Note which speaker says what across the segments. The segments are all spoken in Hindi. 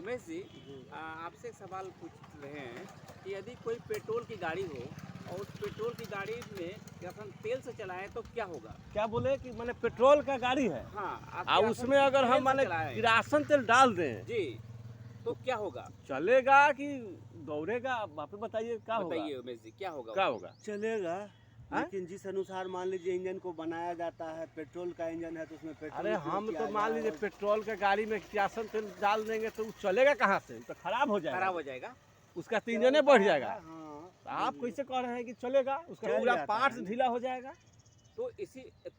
Speaker 1: उमेश जी, आपसे एक सवाल पूछ रहे हैं कि यदि कोई पेट्रोल की गाड़ी हो और उस पेट्रोल की गाड़ी में अगर हम तेल से चलाएं तो क्या होगा?
Speaker 2: क्या बोले कि मैंने पेट्रोल का गाड़ी है
Speaker 1: हाँ, आप
Speaker 2: और
Speaker 1: किरासन
Speaker 2: उसमें अगर
Speaker 1: तेल
Speaker 2: हम
Speaker 1: से
Speaker 2: माने
Speaker 1: चलाएं
Speaker 2: किरासन तेल डाल दें
Speaker 1: जी, तो क्या होगा?
Speaker 2: चलेगा कि दौड़ेगा? आप ही बताइए क्या होगा?
Speaker 1: बताइए उमेश जी, क्या होगा
Speaker 2: क्या
Speaker 1: उसमें?
Speaker 2: होगा?
Speaker 3: चलेगा।
Speaker 2: हाँ?
Speaker 3: लेकिन जिस अनुसार मान लीजिए इंजन को बनाया जाता है, पेट्रोल का इंजन है तो उसमें पेट्रोल
Speaker 2: अरे
Speaker 3: उपयोग
Speaker 2: हम
Speaker 3: किया
Speaker 2: तो मान लीजिए
Speaker 3: जाए।
Speaker 2: पेट्रोल के गाड़ी में किरासन तेल डाल देंगे तो वो चलेगा कहाँ से? वो तो खराब हो जाएगा।
Speaker 1: खराब हो जाएगा।
Speaker 2: उसका तो इंजन बढ़ जाएगा।
Speaker 3: हाँ,
Speaker 2: तो आप कैसे कह रहे हैं कि चलेगा? उसका
Speaker 3: चल
Speaker 2: पूरा
Speaker 3: जाता
Speaker 2: पार्ट्स
Speaker 3: है ना।
Speaker 2: ढीला हो जाएगा।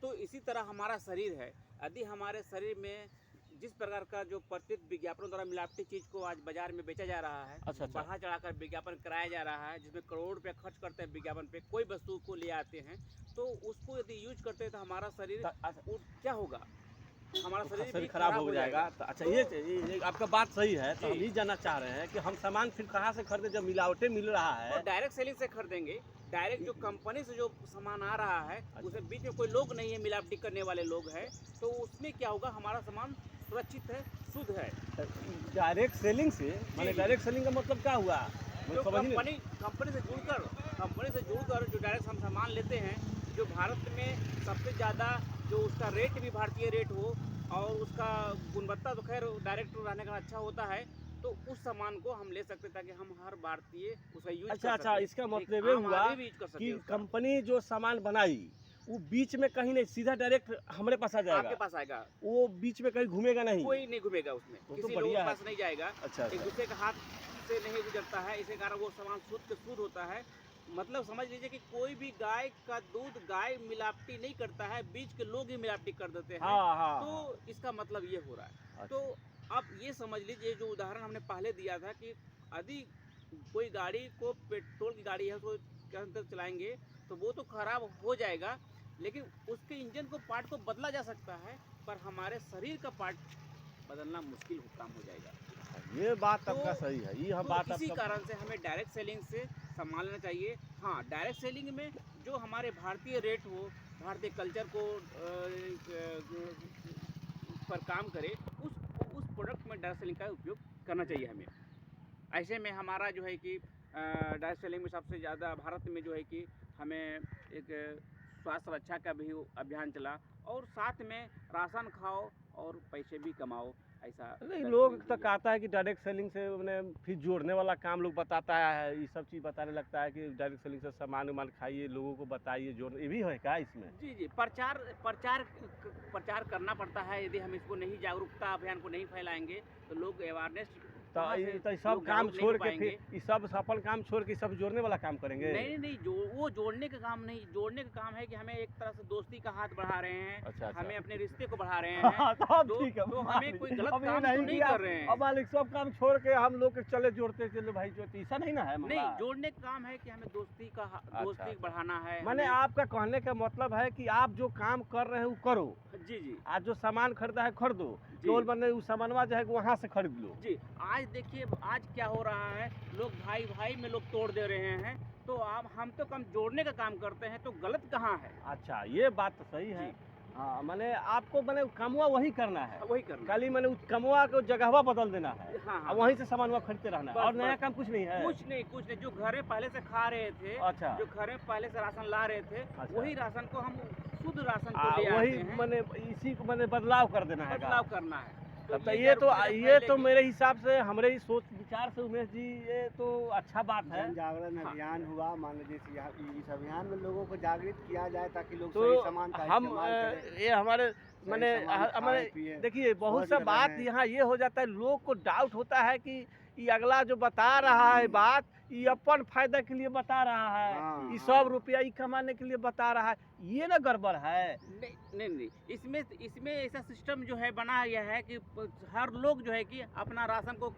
Speaker 1: तो इसी तरह हमारा शरीर है। यदि हमारे शरीर में जिस प्रकार का जो प्रतित विज्ञापनों द्वारा मिलावटी चीज को आज बाजार में बेचा जा रहा है,
Speaker 2: अच्छा, अच्छा।
Speaker 1: बढ़ा चढ़ाकर विज्ञापन कराया जा रहा है, जिसमें करोड़ रुपया खर्च करते हैं विज्ञापन पे, कोई वस्तु को ले आते हैं, तो उसको यदि यूज करते हैं तो हमारा शरीर
Speaker 2: अच्छा,
Speaker 1: क्या होगा? हमारा शरीर भी
Speaker 2: खराब हो जाएगा। तो अच्छा, ये आपका बात सही है। तो
Speaker 1: जी।
Speaker 2: हम ये जानना चाह रहे हैं कि हम सामान फिर कहाँ से खरीदे जब मिलावटें मिल रहा
Speaker 1: तो
Speaker 2: है?
Speaker 1: डायरेक्ट सेलिंग से खरीदेंगे। डायरेक्ट जो कंपनी से जो सामान आ रहा है, उसमें बीच में कोई लोग नहीं है, मिलावटी करने वाले लोग हैं, तो उसमें क्या होगा? हमारा सामान सुरक्षित है, शुद्ध है।
Speaker 2: डायरेक्ट सेलिंग से माने
Speaker 1: जी।
Speaker 2: डायरेक्ट सेलिंग का मतलब क्या हुआ?
Speaker 1: जो
Speaker 2: समझ नहीं।
Speaker 1: कंपनी से जुड़कर जो डायरेक्ट हम सामान लेते हैं, जो भारत में सबसे ज़्यादा जो उसका रेट भी भारतीय रेट हो और उसका गुणवत्ता तो खैर डायरेक्ट रहने का अच्छा होता है, तो उस सामान को हम ले सकते हैं ताकि हम हर भारतीय उसका यूज
Speaker 2: अच्छा,
Speaker 1: कर सके।
Speaker 2: इसका
Speaker 1: एक
Speaker 2: मतलब ये
Speaker 1: आम
Speaker 2: हुआ
Speaker 1: आदमी भी यूज कर सके
Speaker 2: कि
Speaker 1: उसका।
Speaker 2: कंपनी जो सामान बनाई वो बीच में कहीं नहीं, सीधा डायरेक्ट हमारे पास आ
Speaker 1: आपके
Speaker 2: जाएगा।
Speaker 1: पास आएगा,
Speaker 2: वो बीच में कहीं घूमेगा नहीं।
Speaker 1: कोई नहीं घूमेगा उसमें,
Speaker 2: वो तो
Speaker 1: किसी लोगों
Speaker 2: बढ़िया
Speaker 1: के
Speaker 2: है।
Speaker 1: पास नहीं जाएगा,
Speaker 2: अच्छा,
Speaker 1: एक
Speaker 2: अच्छा।
Speaker 1: दूसरे के हाथ से नहीं गुजरता है, इसी कारण वो सामान शुद्ध के शुद्ध होता है। मतलब समझ लीजिए कि कोई भी गाय का दूध गाय मिलावटी नहीं करता है, बीच के लोग ही मिलावटी कर देते हैं।
Speaker 2: हाँ, हाँ,
Speaker 1: तो
Speaker 2: हाँ।
Speaker 1: इसका मतलब ये हो रहा है।
Speaker 2: अच्छा।
Speaker 1: तो आप ये समझ लीजिए, जो उदाहरण हमने पहले दिया था कि यदि कोई गाड़ी को पेट्रोल की गाड़ी है उसको अंदर चलाएंगे तो वो तो खराब हो जाएगा, लेकिन उसके इंजन को पार्ट को बदला जा सकता है, पर हमारे शरीर का पार्ट बदलना मुश्किल काम हो जाएगा।
Speaker 2: ये बात
Speaker 1: तो-
Speaker 2: आपका सही है। ये हम
Speaker 1: तो
Speaker 2: बात
Speaker 1: इसी
Speaker 2: आपका
Speaker 1: कारण से हमें डायरेक्ट सेलिंग से संभाल लेना चाहिए। हाँ, डायरेक्ट सेलिंग में जो हमारे भारतीय रेट हो, भारतीय कल्चर को पर काम करे, उस प्रोडक्ट में डायरेक्ट सेलिंग का उपयोग करना चाहिए हमें। ऐसे में हमारा जो है कि डायरेक्ट सेलिंग में सबसे ज़्यादा भारत में जो है कि हमें एक स्वास्थ्य रक्षा का भी अभियान चला और साथ में राशन खाओ और पैसे भी कमाओ, ऐसा
Speaker 2: नहीं,
Speaker 1: डायरेक्ट
Speaker 2: लोग
Speaker 1: सेलिंग
Speaker 2: तो
Speaker 1: की है।
Speaker 2: कहता है कि डायरेक्ट सेलिंग से मैंने फिर जोड़ने वाला काम लोग बताता है, ये सब चीज़ बताने लगता है कि डायरेक्ट सेलिंग से सामान उमान खाइए, लोगों को बताइए, जोड़ ये भी है क्या इसमें?
Speaker 1: जी जी, प्रचार करना पड़ता है। यदि हम इसको नहीं, जागरूकता अभियान को नहीं फैलाएंगे तो लोग अवेयरनेस
Speaker 2: तो ये तो सब काम छोड़ के फिर ये सब सफल काम छोड़ के सब जोड़ने वाला काम करेंगे?
Speaker 1: नहीं, वो जोड़ने का काम नहीं, जोड़ने का काम है कि हमें एक तरह से दोस्ती का हाथ बढ़ा रहे हैं।
Speaker 2: अच्छा, अच्छा।
Speaker 1: हमें अपने रिश्ते को बढ़ा रहे
Speaker 2: हाँ,
Speaker 1: हैं।
Speaker 2: तो ठीक है,
Speaker 1: तो
Speaker 2: मान
Speaker 1: हमें कोई
Speaker 2: लीजिए।
Speaker 1: गलत
Speaker 2: अब ये
Speaker 1: काम तो नहीं
Speaker 2: कि
Speaker 1: कर रहे हैं।
Speaker 2: अब मालिक सब काम छोड़ के हम लोग के चले जोड़ते चले भाई, जो ऐसा नहीं ना है
Speaker 1: नहीं,
Speaker 2: मामला।
Speaker 1: जोड़ने का काम है कि हमें दोस्ती
Speaker 2: अच्छा।
Speaker 1: बढ़ाना है।
Speaker 2: माने
Speaker 1: हमें-
Speaker 2: आपका कहने का मतलब है कि आप जो काम कर रहे हैं वो करो,
Speaker 1: जी जी
Speaker 2: आज जो सामान खरीदा है खरीदो,
Speaker 1: जी।
Speaker 2: केवल मैंने वो सामानवा जो है कि वहाँ से खरीद लो।
Speaker 1: जी, आज देखिए आज क्या हो रहा है, लोग भाई भाई में लोग तोड़ दे रहे हैं। तो अब हम तो कम जोड़ने का काम करते हैं, तो गलत कहाँ है?
Speaker 2: अच्छा, ये बात तो सही है। हाँ, माने आपको मैंने कमुआ वही करना है,
Speaker 1: वही करना है।
Speaker 2: खाली मैंने उस कमुआ को जगहवा बदल देना है।
Speaker 1: हाँ, हाँ।
Speaker 2: और वहीं से सामानवा खरीदते रहना है
Speaker 1: बस,
Speaker 2: और नया
Speaker 1: बस।
Speaker 2: काम कुछ नहीं है।
Speaker 1: कुछ नहीं, जो घर में पहले से खा रहे थे,
Speaker 2: अच्छा।
Speaker 1: जो घर में पहले से राशन ला रहे थे,
Speaker 2: अच्छा।
Speaker 1: वही राशन को हम शुद्ध राशन को ले आते
Speaker 2: वही
Speaker 1: हैं।
Speaker 2: मैंने इसी को मैंने बदलाव कर देना है।
Speaker 1: बदलाव करना है।
Speaker 2: तब तो ये
Speaker 1: जागरूकता
Speaker 2: तो
Speaker 1: फैलेगी।
Speaker 2: मेरे हिसाब से हमारे ही सोच विचार से उमेश जी, ये तो अच्छा बात है।
Speaker 3: जन जागरण
Speaker 1: हाँ।
Speaker 3: अभियान हुआ, मान लीजिए इस अभियान में लोगों को जागृत किया जाए ताकि लोग
Speaker 2: तो
Speaker 3: सही सामान का
Speaker 2: हम
Speaker 3: इस्तेमाल करें।
Speaker 2: ये हमारे मैंने
Speaker 3: सामान
Speaker 2: हमारे
Speaker 3: खाएं, पिएं,
Speaker 2: देखिए बहुत सा
Speaker 3: स्वस्थ
Speaker 2: बात
Speaker 3: रहें।
Speaker 2: यहाँ ये हो जाता है, लोग को डाउट होता है कि ये अगला जो बता रहा है बात, ये अपन फायदा के लिए बता रहा है,
Speaker 3: हाँ,
Speaker 2: ये
Speaker 3: हाँ।
Speaker 2: 100 रुपया ही कमाने के लिए बता रहा है, ये ना गड़बड़ है।
Speaker 1: नहीं, इसमें ऐसा सिस्टम जो है बना गया है कि हर लोग जो है कि अपना राशन को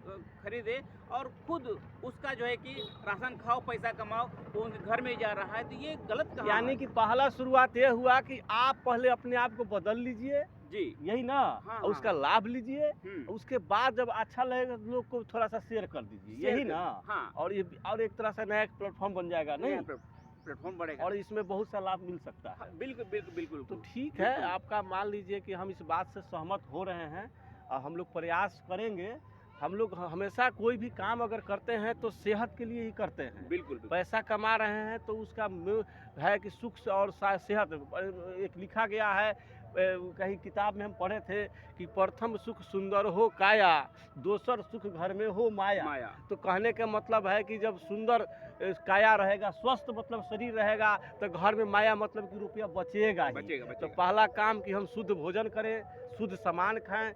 Speaker 1: खरीदे और खुद उसका जो है कि राशन खाओ, पैसा कमाओ, वो उनके घर में ही जा रहा है। तो ये गलत कहाँ
Speaker 2: यानी
Speaker 1: है?
Speaker 2: कि पहला शुरुआत ये हुआ कि आप पहले अपने आप को बदल लीजिए,
Speaker 1: जी
Speaker 2: यही ना,
Speaker 1: हाँ,
Speaker 2: और उसका
Speaker 1: हाँ।
Speaker 2: लाभ लीजिए,
Speaker 1: हम्म।
Speaker 2: उसके बाद जब अच्छा लगेगा तो लोग को थोड़ा सा शेयर कर दीजिए,
Speaker 1: शेयर
Speaker 2: यही
Speaker 1: कर-
Speaker 2: ना।
Speaker 1: हाँ।
Speaker 2: और ये और एक तरह से नया प्लेटफॉर्म बन जाएगा नहीं,
Speaker 1: प्लेटफॉर्म बढ़ेगा।
Speaker 2: और इसमें बहुत सा लाभ मिल सकता
Speaker 1: हाँ,
Speaker 2: है।
Speaker 1: बिल्कुल।
Speaker 2: तो ठीक है, आपका मान लीजिए कि हम इस बात से सहमत हो रहे हैं और हम लोग प्रयास करेंगे हम लोग हमेशा कोई भी काम अगर करते हैं तो सेहत के लिए ही करते हैं।
Speaker 1: बिल्कुल बिल्कुल।
Speaker 2: पैसा कमा रहे हैं तो उसका है कि सुख और सेहत, एक लिखा गया है कहीं किताब में हम पढ़े थे कि प्रथम सुख सुंदर हो काया, दोसर सुख घर में हो माया।
Speaker 1: माया।
Speaker 2: तो कहने का मतलब है कि जब सुंदर काया रहेगा, स्वस्थ मतलब शरीर रहेगा, तो घर में माया मतलब कि रुपया बचेगा ही।
Speaker 1: बचेगा
Speaker 2: तो
Speaker 1: बचेगा।
Speaker 2: पहला काम कि हम शुद्ध भोजन करें, शुद्ध सामान खाएं,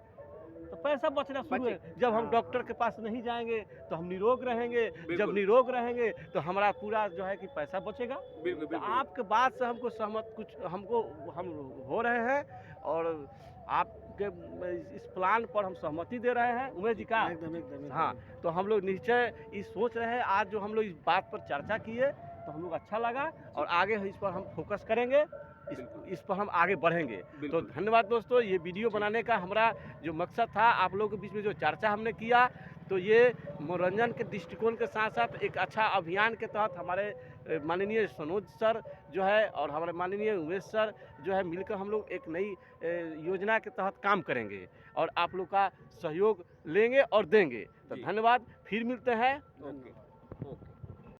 Speaker 2: तो पैसा बचना शुरू है। जब हम
Speaker 1: हाँ।
Speaker 2: डॉक्टर के पास नहीं जाएंगे तो हम निरोग रहेंगे, जब
Speaker 1: बिल्कुल।
Speaker 2: निरोग रहेंगे तो हमारा पूरा जो है कि पैसा बचेगा।
Speaker 1: बिल्कुल
Speaker 2: तो
Speaker 1: बिल्कुल।
Speaker 2: आपके बात से हमको सहमत कुछ हमको हम हो रहे हैं और आपके इस प्लान पर हम सहमति दे रहे हैं। उमेश जी का
Speaker 3: एकदम एकदम
Speaker 2: हाँ, तो हम लोग निश्चय इस सोच रहे हैं, आज जो हम लोग इस बात पर चर्चा किए तो हम लोग अच्छा लगा और आगे इस पर हम फोकस करेंगे, इस पर हम आगे बढ़ेंगे। तो
Speaker 1: बिल्कुल।
Speaker 2: धन्यवाद दोस्तों, ये वीडियो बनाने का हमारा जो मकसद था, आप लोगों के बीच में जो चर्चा हमने किया, तो ये मनोरंजन के दृष्टिकोण के साथ साथ एक अच्छा अभियान के तहत हमारे माननीय सनोज सर जो है और हमारे माननीय उमेश सर जो है मिलकर हम लोग एक नई योजना के तहत काम करेंगे और आप लोग का सहयोग लेंगे और देंगे। तो
Speaker 1: जी।
Speaker 2: धन्यवाद, फिर मिलते हैं।
Speaker 1: ओके।